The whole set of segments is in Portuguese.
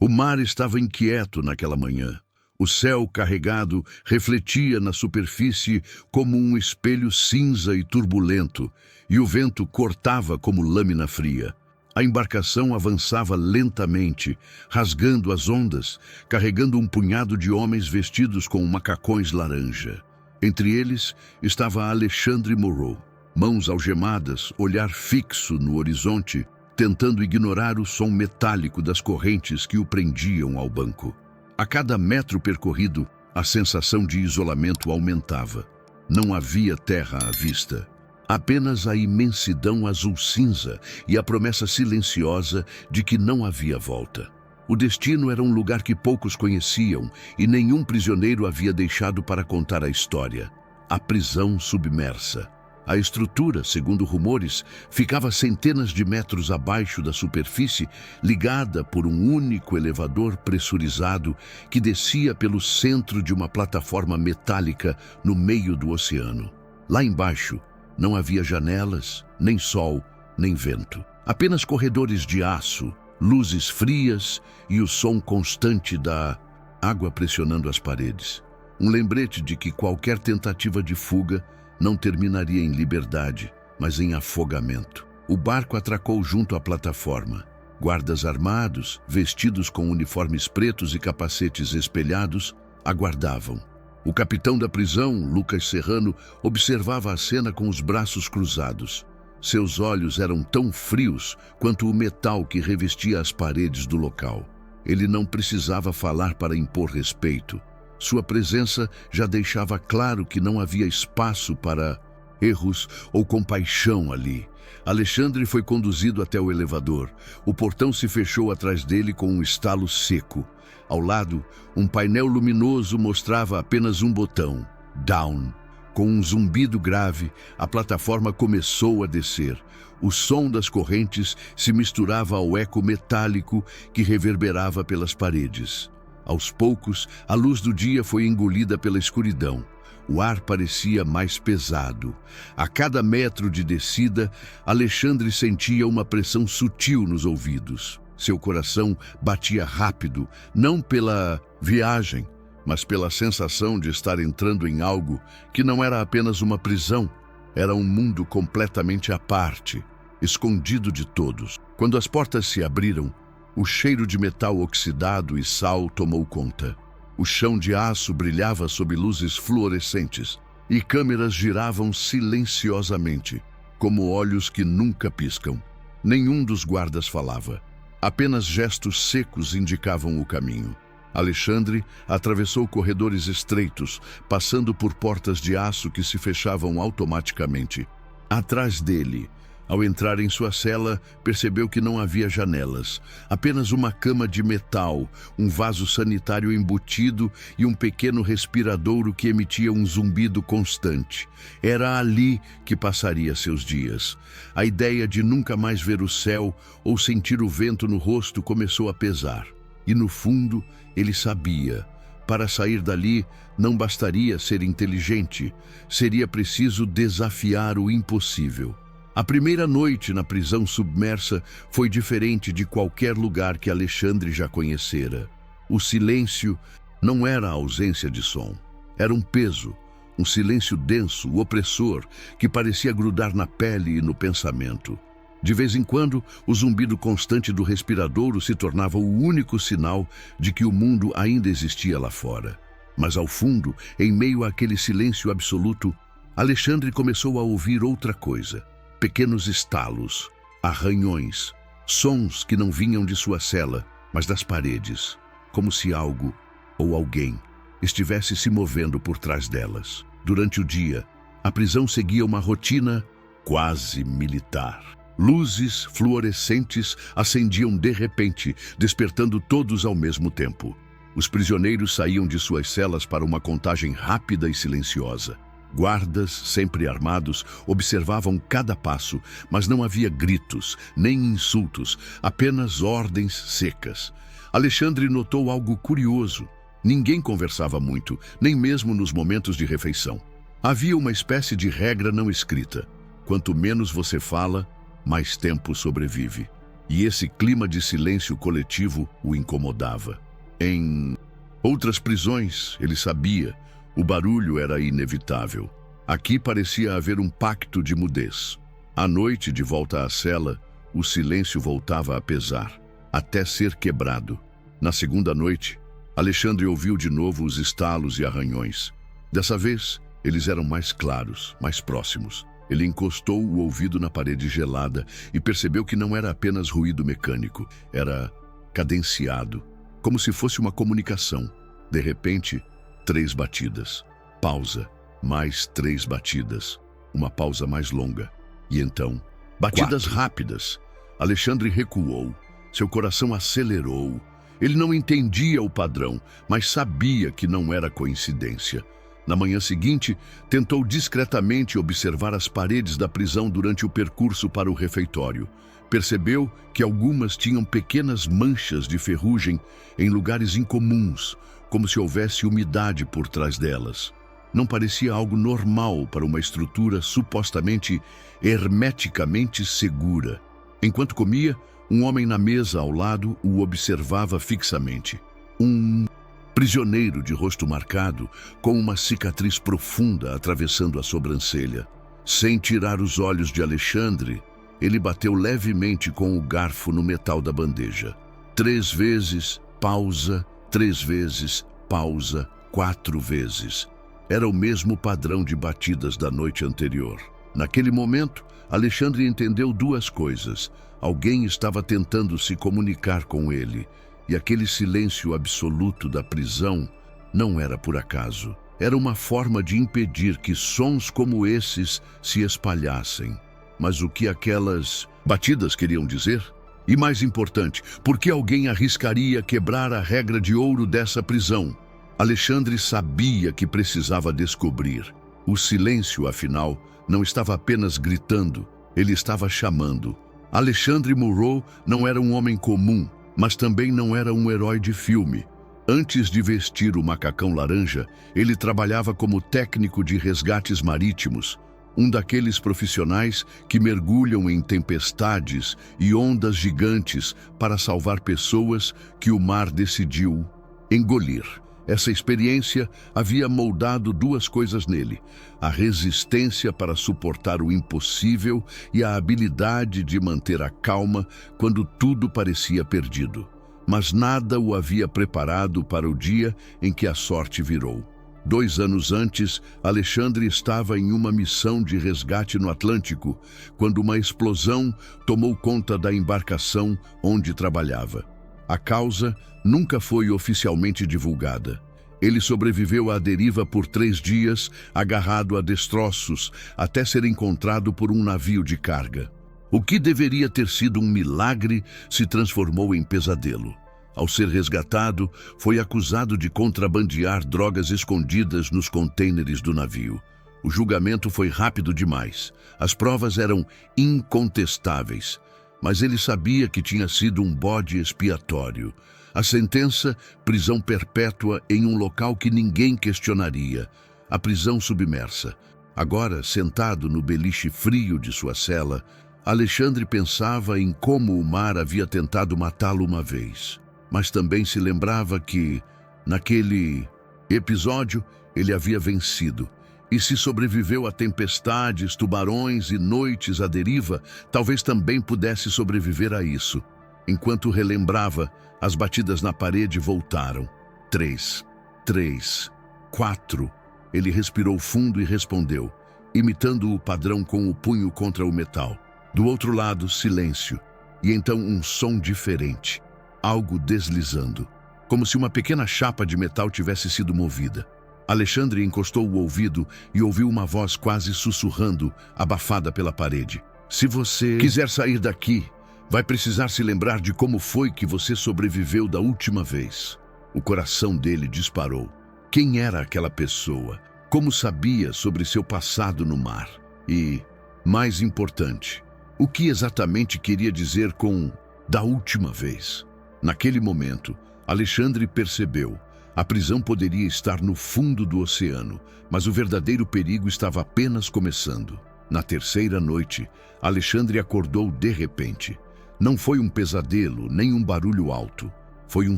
O mar estava inquieto naquela manhã. O céu carregado refletia na superfície como um espelho cinza e turbulento, e o vento cortava como lâmina fria. A embarcação avançava lentamente, rasgando as ondas, carregando um punhado de homens vestidos com macacões laranja. Entre eles estava Alexandre Moreau, mãos algemadas, olhar fixo no horizonte, tentando ignorar o som metálico das correntes que o prendiam ao banco. A cada metro percorrido, a sensação de isolamento aumentava. Não havia terra à vista. Apenas a imensidão azul-cinza e a promessa silenciosa de que não havia volta. O destino era um lugar que poucos conheciam e nenhum prisioneiro havia deixado para contar a história. A prisão submersa. A estrutura, segundo rumores, ficava centenas de metros abaixo da superfície, ligada por um único elevador pressurizado que descia pelo centro de uma plataforma metálica no meio do oceano. Lá embaixo, não havia janelas, nem sol, nem vento. Apenas corredores de aço, luzes frias e o som constante da água pressionando as paredes. Um lembrete de que qualquer tentativa de fuga não terminaria em liberdade, mas em afogamento. O barco atracou junto à plataforma. Guardas armados, vestidos com uniformes pretos e capacetes espelhados, aguardavam. O capitão da prisão, Lucas Serrano, observava a cena com os braços cruzados. Seus olhos eram tão frios quanto o metal que revestia as paredes do local. Ele não precisava falar para impor respeito. Sua presença já deixava claro que não havia espaço para erros ou compaixão ali. Alexandre foi conduzido até o elevador. O portão se fechou atrás dele com um estalo seco. Ao lado, um painel luminoso mostrava apenas um botão, Down. Com um zumbido grave, a plataforma começou a descer. O som das correntes se misturava ao eco metálico que reverberava pelas paredes. Aos poucos, a luz do dia foi engolida pela escuridão. O ar parecia mais pesado. A cada metro de descida, Alexandre sentia uma pressão sutil nos ouvidos. Seu coração batia rápido, não pela viagem, mas pela sensação de estar entrando em algo que não era apenas uma prisão, era um mundo completamente à parte, escondido de todos. Quando as portas se abriram, o cheiro de metal oxidado e sal tomou conta. O chão de aço brilhava sob luzes fluorescentes e câmeras giravam silenciosamente, como olhos que nunca piscam. Nenhum dos guardas falava. Apenas gestos secos indicavam o caminho. Alexandre atravessou corredores estreitos, passando por portas de aço que se fechavam automaticamente. Atrás dele, ao entrar em sua cela, percebeu que não havia janelas, apenas uma cama de metal, um vaso sanitário embutido e um pequeno respiradouro que emitia um zumbido constante. Era ali que passaria seus dias. A ideia de nunca mais ver o céu ou sentir o vento no rosto começou a pesar. E no fundo, ele sabia, para sair dali não bastaria ser inteligente, seria preciso desafiar o impossível. A primeira noite na prisão submersa foi diferente de qualquer lugar que Alexandre já conhecera. O silêncio não era a ausência de som. Era um peso, um silêncio denso, opressor, que parecia grudar na pele e no pensamento. De vez em quando, o zumbido constante do respiradouro se tornava o único sinal de que o mundo ainda existia lá fora. Mas ao fundo, em meio àquele silêncio absoluto, Alexandre começou a ouvir outra coisa. Pequenos estalos, arranhões, sons que não vinham de sua cela, mas das paredes, como se algo ou alguém estivesse se movendo por trás delas. Durante o dia, a prisão seguia uma rotina quase militar. Luzes fluorescentes acendiam de repente, despertando todos ao mesmo tempo. Os prisioneiros saíam de suas celas para uma contagem rápida e silenciosa. Guardas, sempre armados, observavam cada passo, mas não havia gritos, nem insultos, apenas ordens secas. Alexandre notou algo curioso. Ninguém conversava muito, nem mesmo nos momentos de refeição. Havia uma espécie de regra não escrita. Quanto menos você fala, mais tempo sobrevive. e esse clima de silêncio coletivo o incomodava. Em outras prisões, ele sabia, o barulho era inevitável. Aqui parecia haver um pacto de mudez. À noite, de volta à cela, o silêncio voltava a pesar, até ser quebrado. Na segunda noite, Alexandre ouviu de novo os estalos e arranhões. Dessa vez, eles eram mais claros, mais próximos. Ele encostou o ouvido na parede gelada e percebeu que não era apenas ruído mecânico, era cadenciado, como se fosse uma comunicação. De repente, 3 batidas. Pausa. Mais 3 batidas. Uma pausa mais longa. E então, batidas 4. rápidas. Alexandre recuou. Seu coração acelerou. Ele não entendia o padrão, mas sabia que não era coincidência. Na manhã seguinte, tentou discretamente observar as paredes da prisão durante o percurso para o refeitório. Percebeu que algumas tinham pequenas manchas de ferrugem em lugares incomuns, como se houvesse umidade por trás delas. Não parecia algo normal para uma estrutura supostamente hermeticamente segura. Enquanto comia, um homem na mesa ao lado o observava fixamente. Um prisioneiro de rosto marcado, com uma cicatriz profunda atravessando a sobrancelha. Sem tirar os olhos de Alexandre, ele bateu levemente com o garfo no metal da bandeja. 3 vezes, pausa, 3 vezes, pausa, 4 vezes. Era o mesmo padrão de batidas da noite anterior. Naquele momento, Alexandre entendeu 2 coisas. Alguém estava tentando se comunicar com ele, e aquele silêncio absoluto da prisão não era por acaso. Era uma forma de impedir que sons como esses se espalhassem. Mas o que aquelas batidas queriam dizer? E mais importante, por que alguém arriscaria quebrar a regra de ouro dessa prisão? Alexandre sabia que precisava descobrir. O silêncio, afinal, não estava apenas gritando, ele estava chamando. Alexandre Moreau não era um homem comum, mas também não era um herói de filme. Antes de vestir o macacão laranja, ele trabalhava como técnico de resgates marítimos, um daqueles profissionais que mergulham em tempestades e ondas gigantes para salvar pessoas que o mar decidiu engolir. Essa experiência havia moldado 2 coisas nele: a resistência para suportar o impossível e a habilidade de manter a calma quando tudo parecia perdido. Mas nada o havia preparado para o dia em que a sorte virou. 2 anos antes, Alexandre estava em uma missão de resgate no Atlântico, quando uma explosão tomou conta da embarcação onde trabalhava. A causa nunca foi oficialmente divulgada. Ele sobreviveu à deriva por 3 dias, agarrado a destroços, até ser encontrado por um navio de carga. O que deveria ter sido um milagre se transformou em pesadelo. Ao ser resgatado, foi acusado de contrabandear drogas escondidas nos contêineres do navio. O julgamento foi rápido demais. As provas eram incontestáveis. Mas ele sabia que tinha sido um bode expiatório. A sentença, prisão perpétua em um local que ninguém questionaria. A prisão submersa. Agora, sentado no beliche frio de sua cela, Alexandre pensava em como o mar havia tentado matá-lo uma vez. Mas também se lembrava que, naquele episódio, ele havia vencido. E se sobreviveu a tempestades, tubarões e noites à deriva, talvez também pudesse sobreviver a isso. Enquanto relembrava, as batidas na parede voltaram. 3, 3, 4. Ele respirou fundo e respondeu, imitando o padrão com o punho contra o metal. Do outro lado, silêncio. E então um som diferente. Algo deslizando. Como se uma pequena chapa de metal tivesse sido movida. Alexandre encostou o ouvido e ouviu uma voz quase sussurrando, abafada pela parede. Se você quiser sair daqui, vai precisar se lembrar de como foi que você sobreviveu da última vez. O coração dele disparou. Quem era aquela pessoa? Como sabia sobre seu passado no mar? E, mais importante, o que exatamente queria dizer com da última vez? Naquele momento, Alexandre percebeu. A prisão poderia estar no fundo do oceano, mas o verdadeiro perigo estava apenas começando. Na terceira noite, Alexandre acordou de repente. Não foi um pesadelo, nem um barulho alto. Foi um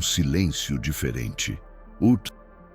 silêncio diferente. O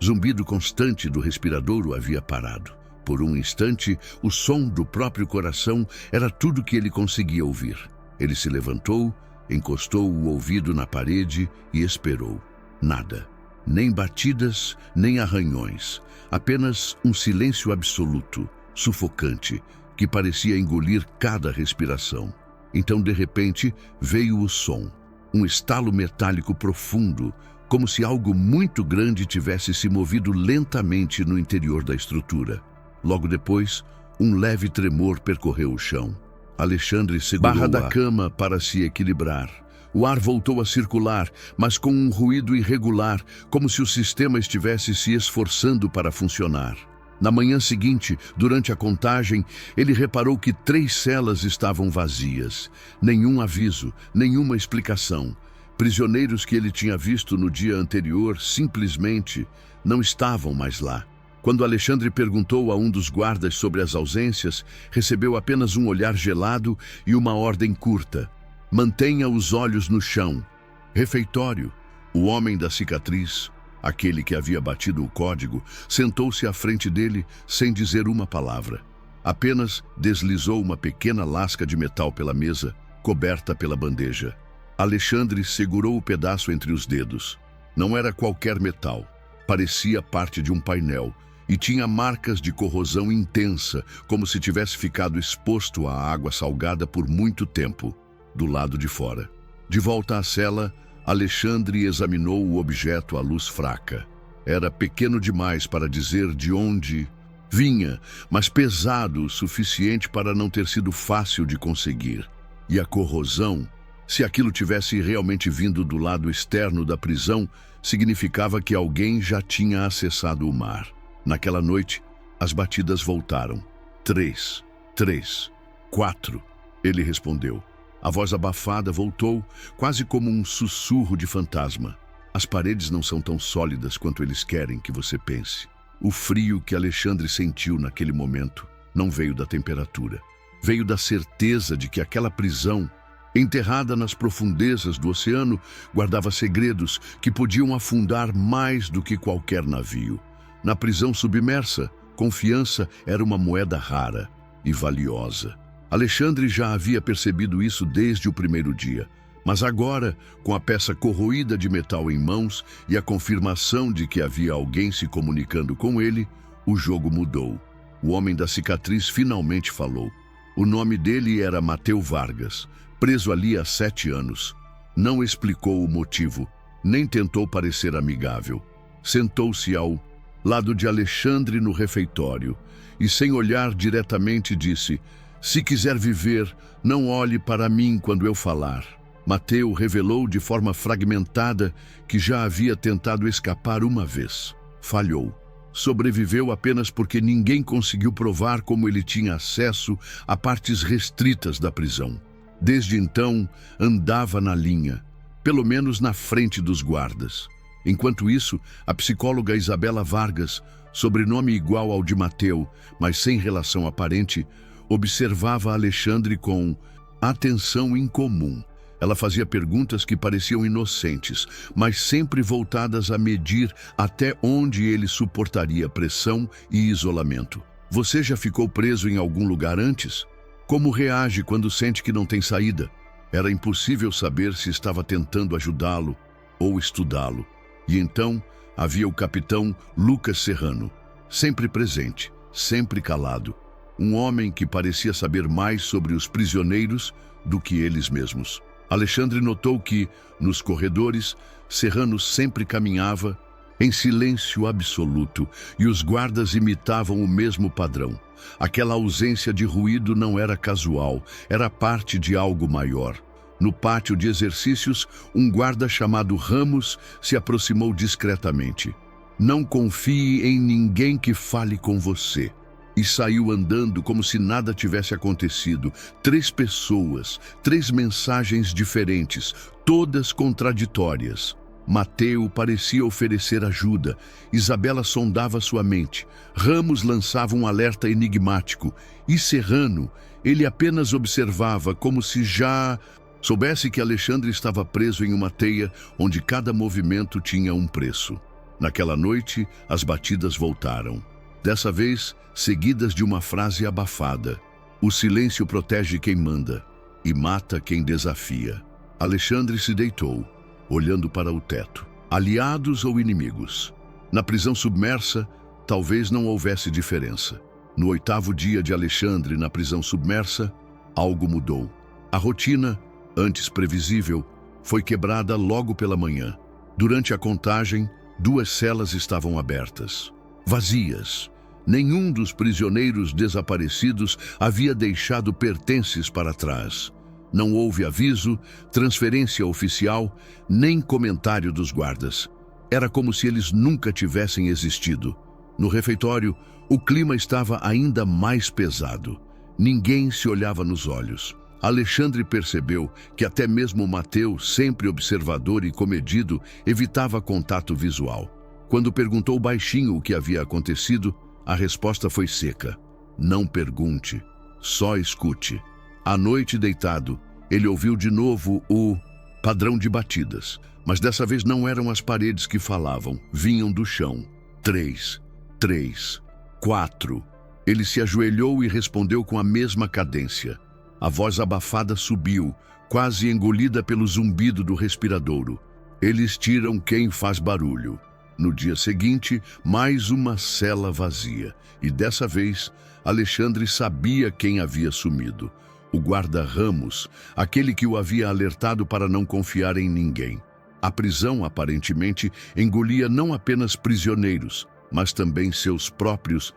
zumbido constante do respiradouro havia parado. Por um instante, o som do próprio coração era tudo que ele conseguia ouvir. Ele se levantou, encostou o ouvido na parede e esperou. Nada. Nem batidas, nem arranhões. Apenas um silêncio absoluto, sufocante, que parecia engolir cada respiração. Então, de repente, veio o som. Um estalo metálico profundo, como se algo muito grande tivesse se movido lentamente no interior da estrutura. Logo depois, um leve tremor percorreu o chão. Alexandre segurou barra da cama para se equilibrar. O ar voltou a circular, mas com um ruído irregular, como se o sistema estivesse se esforçando para funcionar. Na manhã seguinte, durante a contagem, ele reparou que 3 celas estavam vazias. Nenhum aviso, nenhuma explicação. Prisioneiros que ele tinha visto no dia anterior simplesmente não estavam mais lá. Quando Alexandre perguntou a um dos guardas sobre as ausências, recebeu apenas um olhar gelado e uma ordem curta. Mantenha os olhos no chão. Refeitório. O homem da cicatriz, aquele que havia batido o código, sentou-se à frente dele sem dizer uma palavra. Apenas deslizou uma pequena lasca de metal pela mesa, coberta pela bandeja. Alexandre segurou o pedaço entre os dedos. Não era qualquer metal. Parecia parte de um painel e tinha marcas de corrosão intensa, como se tivesse ficado exposto à água salgada por muito tempo, do lado de fora. De volta à cela, Alexandre examinou o objeto à luz fraca. Era pequeno demais para dizer de onde vinha, mas pesado o suficiente para não ter sido fácil de conseguir. E a corrosão, se aquilo tivesse realmente vindo do lado externo da prisão, significava que alguém já tinha acessado o mar. Naquela noite, as batidas voltaram. 3, 3, 4, ele respondeu. A voz abafada voltou, quase como um sussurro de fantasma. As paredes não são tão sólidas quanto eles querem que você pense. O frio que Alexandre sentiu naquele momento não veio da temperatura. Veio da certeza de que aquela prisão, enterrada nas profundezas do oceano, guardava segredos que podiam afundar mais do que qualquer navio. Na prisão submersa, confiança era uma moeda rara e valiosa. Alexandre já havia percebido isso desde o primeiro dia, mas agora, com a peça corroída de metal em mãos e a confirmação de que havia alguém se comunicando com ele, o jogo mudou. O homem da cicatriz finalmente falou. O nome dele era Mateu Vargas, preso ali há 7 anos. Não explicou o motivo, nem tentou parecer amigável. Sentou-se ao lado de Alexandre no refeitório e, sem olhar diretamente, disse: "Se quiser viver, não olhe para mim quando eu falar." Mateu revelou de forma fragmentada que já havia tentado escapar uma vez. Falhou. Sobreviveu apenas porque ninguém conseguiu provar como ele tinha acesso a partes restritas da prisão. Desde então, andava na linha, pelo menos na frente dos guardas. Enquanto isso, a psicóloga Isabela Vargas, sobrenome igual ao de Mateu, mas sem relação aparente, observava Alexandre com atenção incomum. Ela fazia perguntas que pareciam inocentes, mas sempre voltadas a medir até onde ele suportaria pressão e isolamento. Você já ficou preso em algum lugar antes? Como reage quando sente que não tem saída? Era impossível saber se estava tentando ajudá-lo ou estudá-lo. E então havia o capitão Lucas Serrano, sempre presente, sempre calado. Um homem que parecia saber mais sobre os prisioneiros do que eles mesmos. Alexandre notou que, nos corredores, Serrano sempre caminhava em silêncio absoluto e os guardas imitavam o mesmo padrão. Aquela ausência de ruído não era casual, era parte de algo maior. No pátio de exercícios, um guarda chamado Ramos se aproximou discretamente. "Não confie em ninguém que fale com você." E saiu andando como se nada tivesse acontecido. 3 pessoas, 3 mensagens diferentes, todas contraditórias. Mateu parecia oferecer ajuda. Isabela sondava sua mente. Ramos lançava um alerta enigmático. E Serrano, ele apenas observava como se já Soubesse que Alexandre estava preso em uma teia onde cada movimento tinha um preço. Naquela noite, as batidas voltaram. Dessa vez, seguidas de uma frase abafada. O silêncio protege quem manda e mata quem desafia. Alexandre se deitou, olhando para o teto. Aliados ou inimigos? Na prisão submersa, talvez não houvesse diferença. No 8º dia de Alexandre na prisão submersa, algo mudou. A rotina, antes previsível, foi quebrada logo pela manhã. Durante a contagem, 2 celas estavam abertas, vazias. Nenhum dos prisioneiros desaparecidos havia deixado pertences para trás. Não houve aviso, transferência oficial, nem comentário dos guardas. Era como se eles nunca tivessem existido. No refeitório, o clima estava ainda mais pesado. Ninguém se olhava nos olhos. Alexandre percebeu que até mesmo Mateu, sempre observador e comedido, evitava contato visual. Quando perguntou baixinho o que havia acontecido, a resposta foi seca. Não pergunte, só escute. À noite, deitado, ele ouviu de novo o padrão de batidas. Mas dessa vez não eram as paredes que falavam, vinham do chão. 3, 3, 4. Ele se ajoelhou e respondeu com a mesma cadência. A voz abafada subiu, quase engolida pelo zumbido do respiradouro. Eles tiram quem faz barulho. No dia seguinte, mais uma cela vazia. E dessa vez, Alexandre sabia quem havia sumido. O guarda Ramos, aquele que o havia alertado para não confiar em ninguém. A prisão, aparentemente, engolia não apenas prisioneiros, mas também seus próprios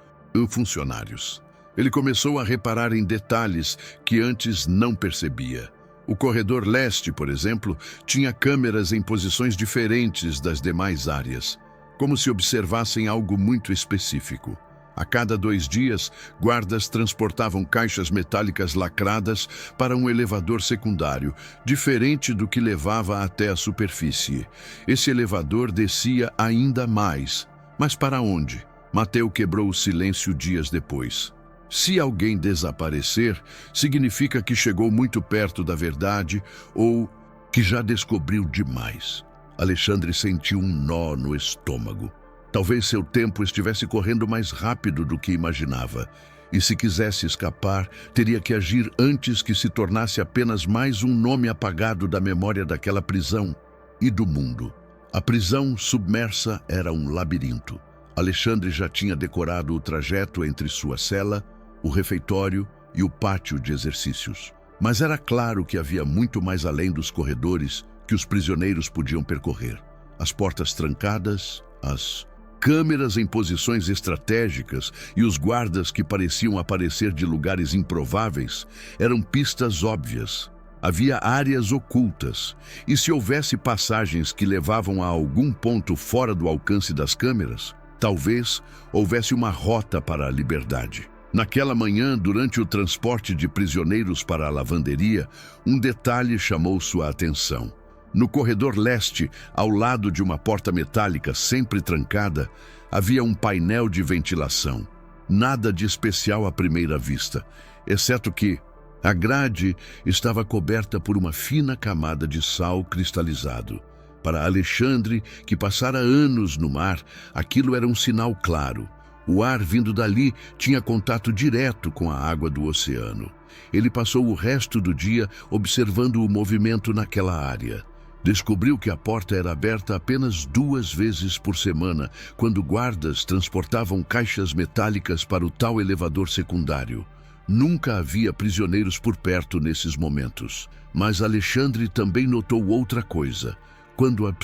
funcionários. Ele começou a reparar em detalhes que antes não percebia. O corredor leste, por exemplo, tinha câmeras em posições diferentes das demais áreas, como se observassem algo muito específico. A cada 2 dias, guardas transportavam caixas metálicas lacradas para um elevador secundário, diferente do que levava até a superfície. Esse elevador descia ainda mais. Mas para onde? Mateu quebrou o silêncio dias depois. Se alguém desaparecer, significa que chegou muito perto da verdade ou que já descobriu demais. Alexandre sentiu um nó no estômago. Talvez seu tempo estivesse correndo mais rápido do que imaginava. E se quisesse escapar, teria que agir antes que se tornasse apenas mais um nome apagado da memória daquela prisão e do mundo. A prisão submersa era um labirinto. Alexandre já tinha decorado o trajeto entre sua cela, o refeitório e o pátio de exercícios. Mas era claro que havia muito mais além dos corredores que os prisioneiros podiam percorrer. As portas trancadas, as câmeras em posições estratégicas e os guardas que pareciam aparecer de lugares improváveis eram pistas óbvias. Havia áreas ocultas, e se houvesse passagens que levavam a algum ponto fora do alcance das câmeras, talvez houvesse uma rota para a liberdade. Naquela manhã, durante o transporte de prisioneiros para a lavanderia, um detalhe chamou sua atenção. No corredor leste, ao lado de uma porta metálica sempre trancada, havia um painel de ventilação. Nada de especial à primeira vista, exceto que a grade estava coberta por uma fina camada de sal cristalizado. Para Alexandre, que passara anos no mar, aquilo era um sinal claro. O ar vindo dali tinha contato direto com a água do oceano. Ele passou o resto do dia observando o movimento naquela área. Descobriu que a porta era aberta apenas 2 vezes por semana, quando guardas transportavam caixas metálicas para o tal elevador secundário. Nunca havia prisioneiros por perto nesses momentos. Mas Alexandre também notou outra coisa. Quando a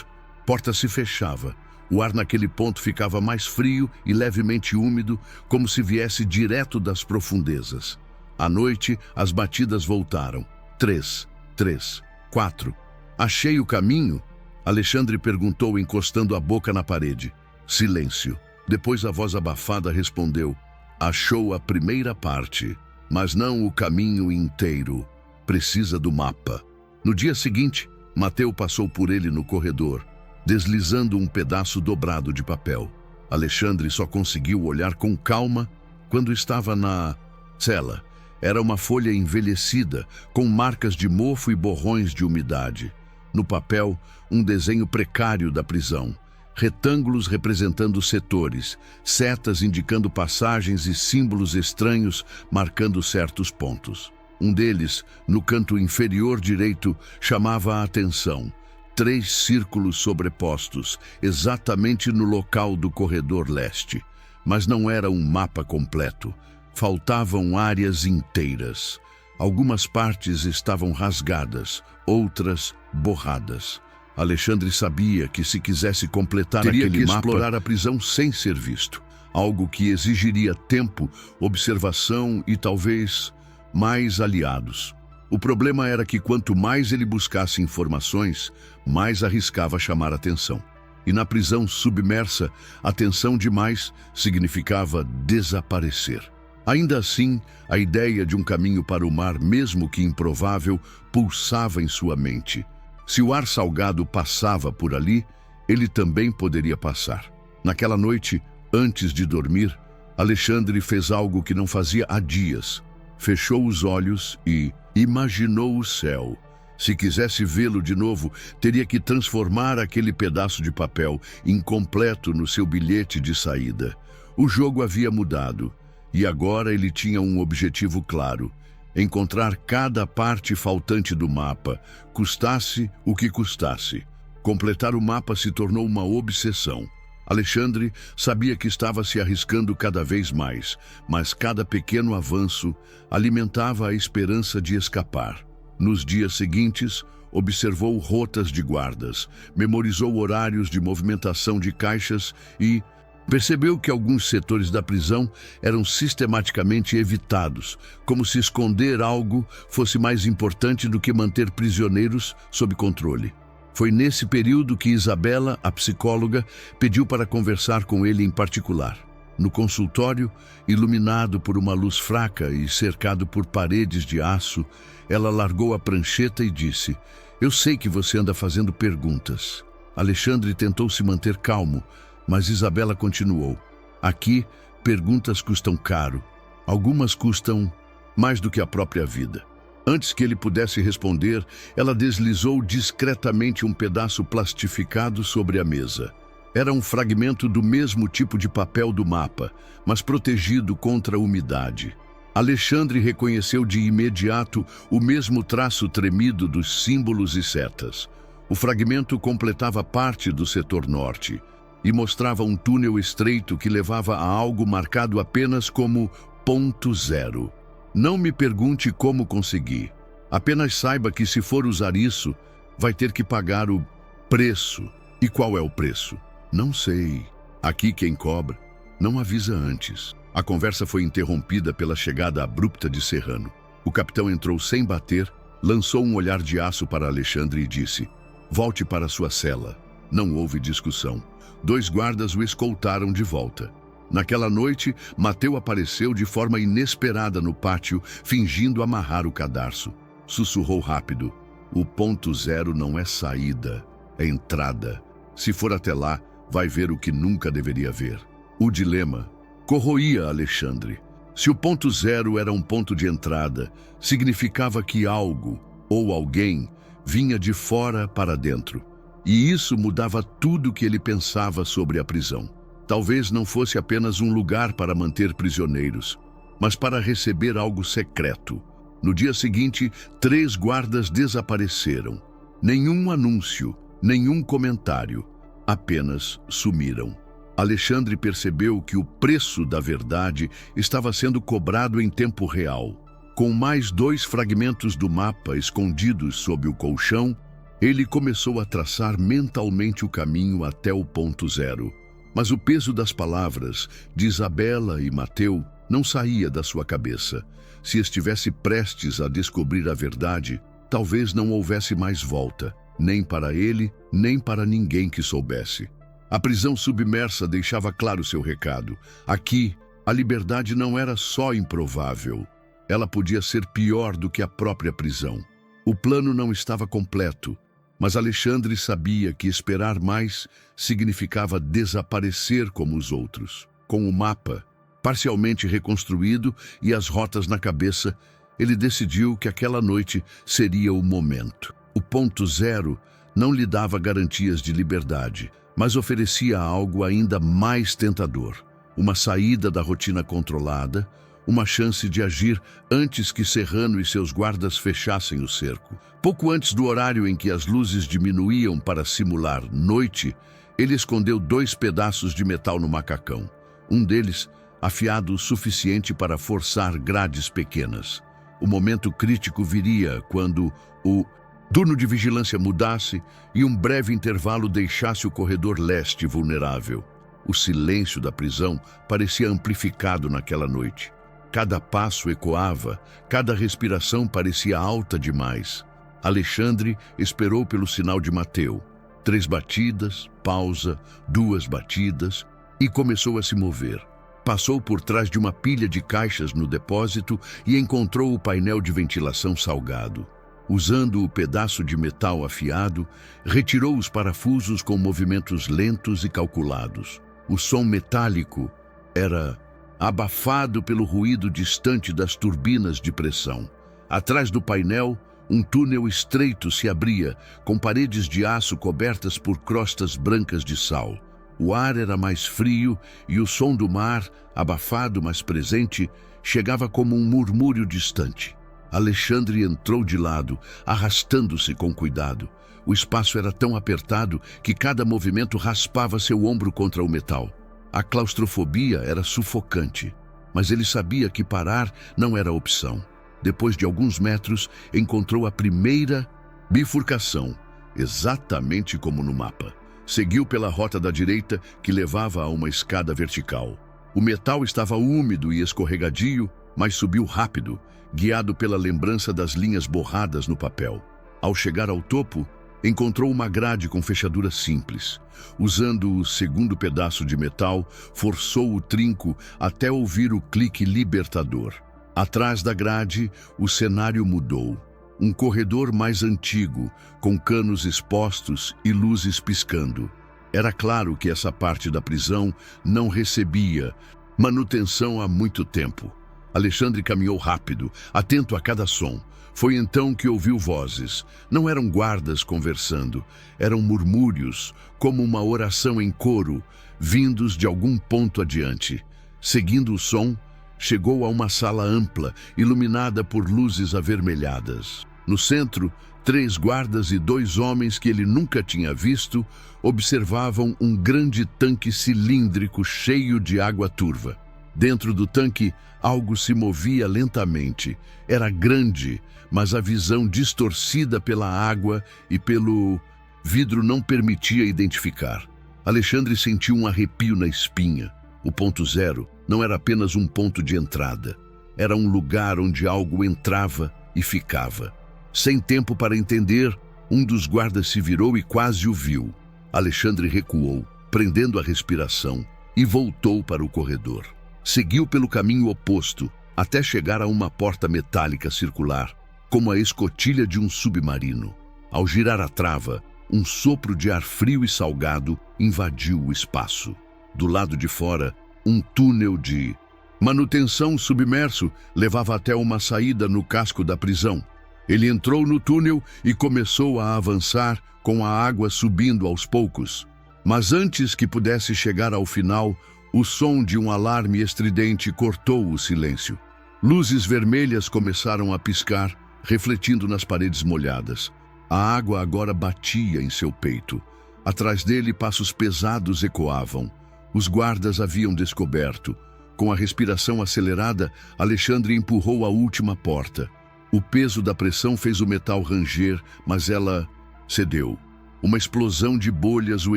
porta se fechava, o ar naquele ponto ficava mais frio e levemente úmido, como se viesse direto das profundezas. À noite, as batidas voltaram. 3, 3, 4. Achei o caminho? Alexandre perguntou, encostando a boca na parede. Silêncio. Depois a voz abafada respondeu: achou a primeira parte, mas não o caminho inteiro. Precisa do mapa. No dia seguinte, Mateu passou por ele no corredor, deslizando um pedaço dobrado de papel. Alexandre só conseguiu olhar com calma quando estava na cela. Era uma folha envelhecida, com marcas de mofo e borrões de umidade. No papel, um desenho precário da prisão. Retângulos representando setores, setas indicando passagens e símbolos estranhos marcando certos pontos. Um deles, no canto inferior direito, chamava a atenção. 3 círculos sobrepostos, exatamente no local do corredor leste. Mas não era um mapa completo. Faltavam áreas inteiras. Algumas partes estavam rasgadas, outras borradas. Alexandre sabia que se quisesse completar aquele mapa, teria que explorar a prisão sem ser visto. Algo que exigiria tempo, observação e talvez mais aliados. O problema era que quanto mais ele buscasse informações, mais arriscava chamar atenção. E na prisão submersa, atenção demais significava desaparecer. Ainda assim, a ideia de um caminho para o mar, mesmo que improvável, pulsava em sua mente. Se o ar salgado passava por ali, ele também poderia passar. Naquela noite, antes de dormir, Alexandre fez algo que não fazia há dias. Fechou os olhos e imaginou o céu. Se quisesse vê-lo de novo, teria que transformar aquele pedaço de papel incompleto no seu bilhete de saída. O jogo havia mudado, e agora ele tinha um objetivo claro: encontrar cada parte faltante do mapa, custasse o que custasse. Completar o mapa se tornou uma obsessão. Alexandre sabia que estava se arriscando cada vez mais, mas cada pequeno avanço alimentava a esperança de escapar. Nos dias seguintes, observou rotas de guardas, memorizou horários de movimentação de caixas e percebeu que alguns setores da prisão eram sistematicamente evitados, como se esconder algo fosse mais importante do que manter prisioneiros sob controle. Foi nesse período que Isabela, a psicóloga, pediu para conversar com ele em particular. No consultório, iluminado por uma luz fraca e cercado por paredes de aço, ela largou a prancheta e disse: "Eu sei que você anda fazendo perguntas." Alexandre tentou se manter calmo, mas Isabela continuou: "Aqui, perguntas custam caro. Algumas custam mais do que a própria vida." Antes que ele pudesse responder, ela deslizou discretamente um pedaço plastificado sobre a mesa. Era um fragmento do mesmo tipo de papel do mapa, mas protegido contra a umidade. Alexandre reconheceu de imediato o mesmo traço tremido dos símbolos e setas. O fragmento completava parte do setor norte e mostrava um túnel estreito que levava a algo marcado apenas como ponto zero. Não me pergunte como consegui. Apenas saiba que se for usar isso, vai ter que pagar o preço. E qual é o preço? Não sei. Aqui quem cobra não avisa antes. A conversa foi interrompida pela chegada abrupta de Serrano. O capitão entrou sem bater, lançou um olhar de aço para Alexandre e disse: "Volte para sua cela." Não houve discussão. 2 guardas o escoltaram de volta. Naquela noite, Mateu apareceu de forma inesperada no pátio, fingindo amarrar o cadarço. Sussurrou rápido: "O ponto zero não é saída, é entrada. Se for até lá, vai ver o que nunca deveria ver." O dilema corroía Alexandre. Se o ponto zero era um ponto de entrada, significava que algo, ou alguém, vinha de fora para dentro. E isso mudava tudo o que ele pensava sobre a prisão. Talvez não fosse apenas um lugar para manter prisioneiros, mas para receber algo secreto. No dia seguinte, 3 guardas desapareceram. Nenhum anúncio, nenhum comentário, apenas sumiram. Alexandre percebeu que o preço da verdade estava sendo cobrado em tempo real. Com mais 2 fragmentos do mapa escondidos sob o colchão, ele começou a traçar mentalmente o caminho até o ponto zero. Mas o peso das palavras de Isabela e Mateu não saía da sua cabeça. Se estivesse prestes a descobrir a verdade, talvez não houvesse mais volta, nem para ele, nem para ninguém que soubesse. A prisão submersa deixava claro seu recado. Aqui, a liberdade não era só improvável. Ela podia ser pior do que a própria prisão. O plano não estava completo, mas Alexandre sabia que esperar mais significava desaparecer como os outros. Com o mapa, Parcialmente reconstruído e as rotas na cabeça, ele decidiu que aquela noite seria o momento. O ponto zero não lhe dava garantias de liberdade, mas oferecia algo ainda mais tentador: uma saída da rotina controlada, uma chance de agir antes que Serrano e seus guardas fechassem o cerco. Pouco antes do horário em que as luzes diminuíam para simular noite, ele escondeu 2 pedaços de metal no macacão. Um deles afiado o suficiente para forçar grades pequenas. O momento crítico viria quando o turno de vigilância mudasse e um breve intervalo deixasse o corredor leste vulnerável. O silêncio da prisão parecia amplificado naquela noite. Cada passo ecoava, cada respiração parecia alta demais. Alexandre esperou pelo sinal de Mateu. 3 batidas, pausa, 2 batidas, e começou a se mover. Passou por trás de uma pilha de caixas no depósito e encontrou o painel de ventilação salgado. Usando o pedaço de metal afiado, retirou os parafusos com movimentos lentos e calculados. O som metálico era abafado pelo ruído distante das turbinas de pressão. Atrás do painel, um túnel estreito se abria, com paredes de aço cobertas por crostas brancas de sal. O ar era mais frio e o som do mar, abafado mas presente, chegava como um murmúrio distante. Alexandre entrou de lado, arrastando-se com cuidado. O espaço era tão apertado que cada movimento raspava seu ombro contra o metal. A claustrofobia era sufocante, mas ele sabia que parar não era opção. Depois de alguns metros, encontrou a primeira bifurcação, exatamente como no mapa. Seguiu pela rota da direita, que levava a uma escada vertical. O metal estava úmido e escorregadio, mas subiu rápido, guiado pela lembrança das linhas borradas no papel. Ao chegar ao topo, encontrou uma grade com fechadura simples. Usando o segundo pedaço de metal, forçou o trinco até ouvir o clique libertador. Atrás da grade, o cenário mudou. Um corredor mais antigo, com canos expostos e luzes piscando. Era claro que essa parte da prisão não recebia manutenção há muito tempo. Alexandre caminhou rápido, atento a cada som. Foi então que ouviu vozes. Não eram guardas conversando, eram murmúrios, como uma oração em coro, vindos de algum ponto adiante. Seguindo o som, chegou a uma sala ampla, iluminada por luzes avermelhadas. No centro, 3 guardas e 2 homens que ele nunca tinha visto observavam um grande tanque cilíndrico cheio de água turva. Dentro do tanque, algo se movia lentamente. Era grande, mas a visão distorcida pela água e pelo vidro não permitia identificar. Alexandre sentiu um arrepio na espinha. O ponto zero não era apenas um ponto de entrada. Era um lugar onde algo entrava e ficava. Sem tempo para entender, um dos guardas se virou e quase o viu. Alexandre recuou, prendendo a respiração, e voltou para o corredor. Seguiu pelo caminho oposto, até chegar a uma porta metálica circular, como a escotilha de um submarino. Ao girar a trava, um sopro de ar frio e salgado invadiu o espaço. Do lado de fora, um túnel de manutenção submerso levava até uma saída no casco da prisão. Ele entrou no túnel e começou a avançar, com a água subindo aos poucos. Mas antes que pudesse chegar ao final, o som de um alarme estridente cortou o silêncio. Luzes vermelhas começaram a piscar, refletindo nas paredes molhadas. A água agora batia em seu peito. Atrás dele, passos pesados ecoavam. Os guardas haviam descoberto. Com a respiração acelerada, Alexandre empurrou a última porta. O peso da pressão fez o metal ranger, mas ela cedeu. Uma explosão de bolhas o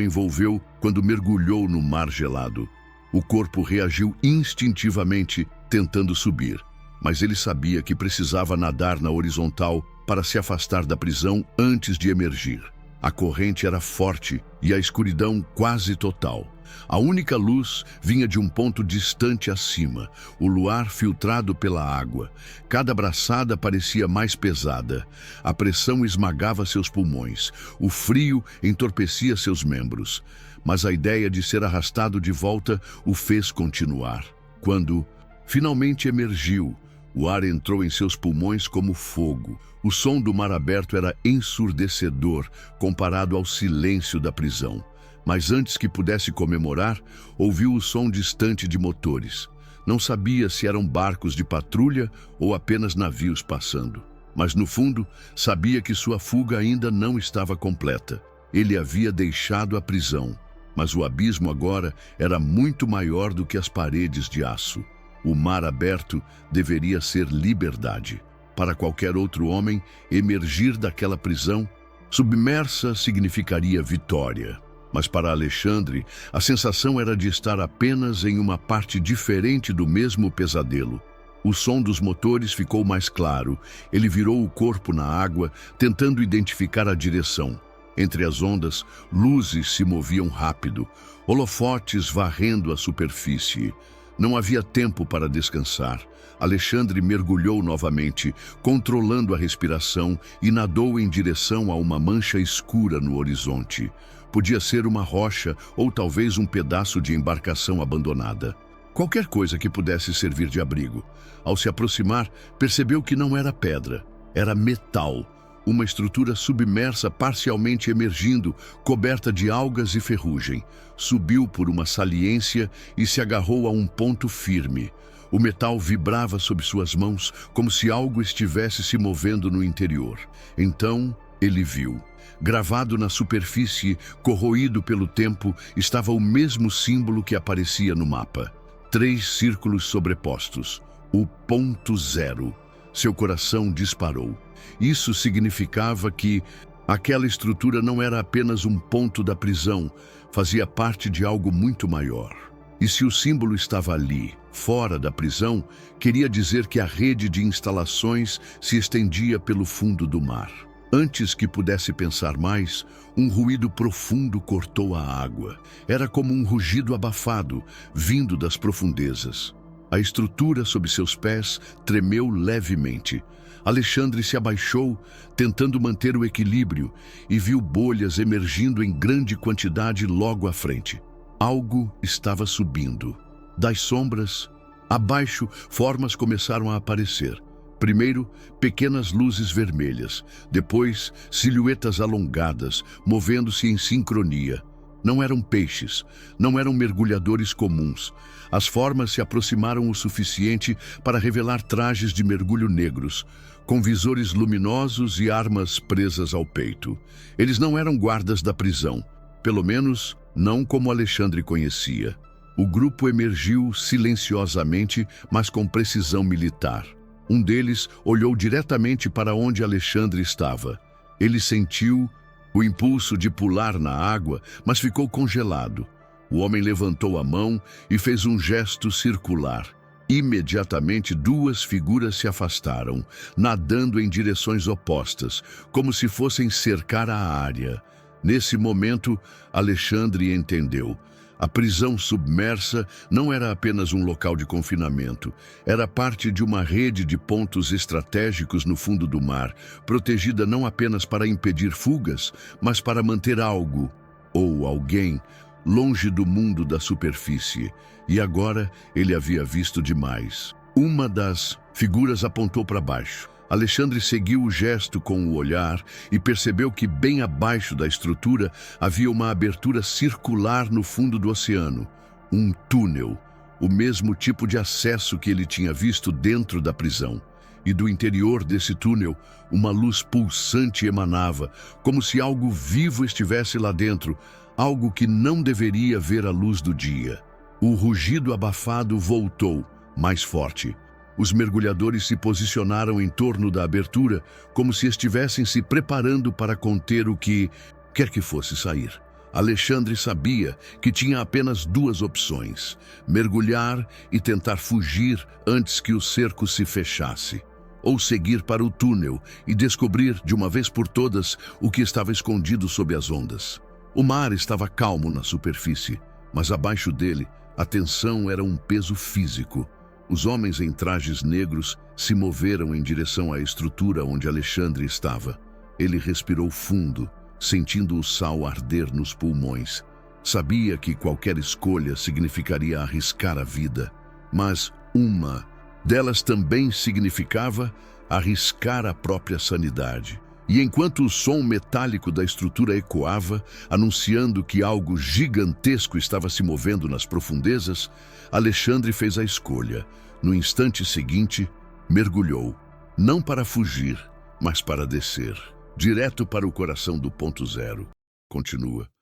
envolveu quando mergulhou no mar gelado. O corpo reagiu instintivamente, tentando subir. Mas ele sabia que precisava nadar na horizontal para se afastar da prisão antes de emergir. A corrente era forte e a escuridão quase total. A única luz vinha de um ponto distante acima, o luar filtrado pela água. Cada braçada parecia mais pesada. A pressão esmagava seus pulmões. O frio entorpecia seus membros. Mas a ideia de ser arrastado de volta o fez continuar. quando finalmente emergiu, o ar entrou em seus pulmões como fogo. O som do mar aberto era ensurdecedor comparado ao silêncio da prisão. Mas antes que pudesse comemorar, ouviu o som distante de motores. Não sabia se eram barcos de patrulha ou apenas navios passando. Mas no fundo, sabia que sua fuga ainda não estava completa. Ele havia deixado a prisão, mas o abismo agora era muito maior do que as paredes de aço. O mar aberto deveria ser liberdade. Para qualquer outro homem, emergir daquela prisão submersa significaria vitória. Mas para Alexandre, a sensação era de estar apenas em uma parte diferente do mesmo pesadelo. O som dos motores ficou mais claro. Ele virou o corpo na água, tentando identificar a direção. Entre as ondas, luzes se moviam rápido, holofotes varrendo a superfície. Não havia tempo para descansar. Alexandre mergulhou novamente, controlando a respiração, e nadou em direção a uma mancha escura no horizonte. Podia ser uma rocha ou talvez um pedaço de embarcação abandonada. Qualquer coisa que pudesse servir de abrigo. Ao se aproximar, percebeu que não era pedra, era metal. Uma estrutura submersa parcialmente emergindo, coberta de algas e ferrugem. Subiu por uma saliência e se agarrou a um ponto firme. O metal vibrava sob suas mãos, como se algo estivesse se movendo no interior. Então, ele viu. Gravado na superfície, corroído pelo tempo, estava o mesmo símbolo que aparecia no mapa. 3 círculos sobrepostos. O ponto zero. Seu coração disparou. Isso significava que aquela estrutura não era apenas um ponto da prisão, fazia parte de algo muito maior. E se o símbolo estava ali, fora da prisão, queria dizer que a rede de instalações se estendia pelo fundo do mar. Antes que pudesse pensar mais, um ruído profundo cortou a água. Era como um rugido abafado, vindo das profundezas. A estrutura sob seus pés tremeu levemente. Alexandre se abaixou, tentando manter o equilíbrio, e viu bolhas emergindo em grande quantidade logo à frente. Algo estava subindo. Das sombras, abaixo, formas começaram a aparecer. Primeiro, pequenas luzes vermelhas. Depois, silhuetas alongadas, movendo-se em sincronia. Não eram peixes, não eram mergulhadores comuns. As formas se aproximaram o suficiente para revelar trajes de mergulho negros, com visores luminosos e armas presas ao peito. Eles não eram guardas da prisão, pelo menos não como Alexandre conhecia. O grupo emergiu silenciosamente, mas com precisão militar. Um deles olhou diretamente para onde Alexandre estava. Ele sentiu o impulso de pular na água, mas ficou congelado. O homem levantou a mão e fez um gesto circular. Imediatamente, 2 figuras se afastaram, nadando em direções opostas, como se fossem cercar a área. Nesse momento, Alexandre entendeu. A prisão submersa não era apenas um local de confinamento, era parte de uma rede de pontos estratégicos no fundo do mar, protegida não apenas para impedir fugas, mas para manter algo, ou alguém, longe do mundo da superfície. E agora ele havia visto demais. Uma das figuras apontou para baixo. Alexandre seguiu o gesto com o olhar e percebeu que bem abaixo da estrutura havia uma abertura circular no fundo do oceano. Um túnel, o mesmo tipo de acesso que ele tinha visto dentro da prisão. E do interior desse túnel, uma luz pulsante emanava, como se algo vivo estivesse lá dentro, algo que não deveria ver a luz do dia. O rugido abafado voltou, mais forte. Os mergulhadores se posicionaram em torno da abertura, como se estivessem se preparando para conter o que quer que fosse sair. Alexandre sabia que tinha apenas 2 opções: mergulhar e tentar fugir antes que o cerco se fechasse, ou seguir para o túnel e descobrir de uma vez por todas o que estava escondido sob as ondas. O mar estava calmo na superfície, mas abaixo dele a tensão era um peso físico. Os homens em trajes negros se moveram em direção à estrutura onde Alexandre estava. Ele respirou fundo, sentindo o sal arder nos pulmões. Sabia que qualquer escolha significaria arriscar a vida. mas uma delas também significava arriscar a própria sanidade. E enquanto o som metálico da estrutura ecoava, anunciando que algo gigantesco estava se movendo nas profundezas, Alexandre fez a escolha. No instante seguinte, mergulhou, não para fugir, mas para descer, direto para o coração do ponto zero. Continua.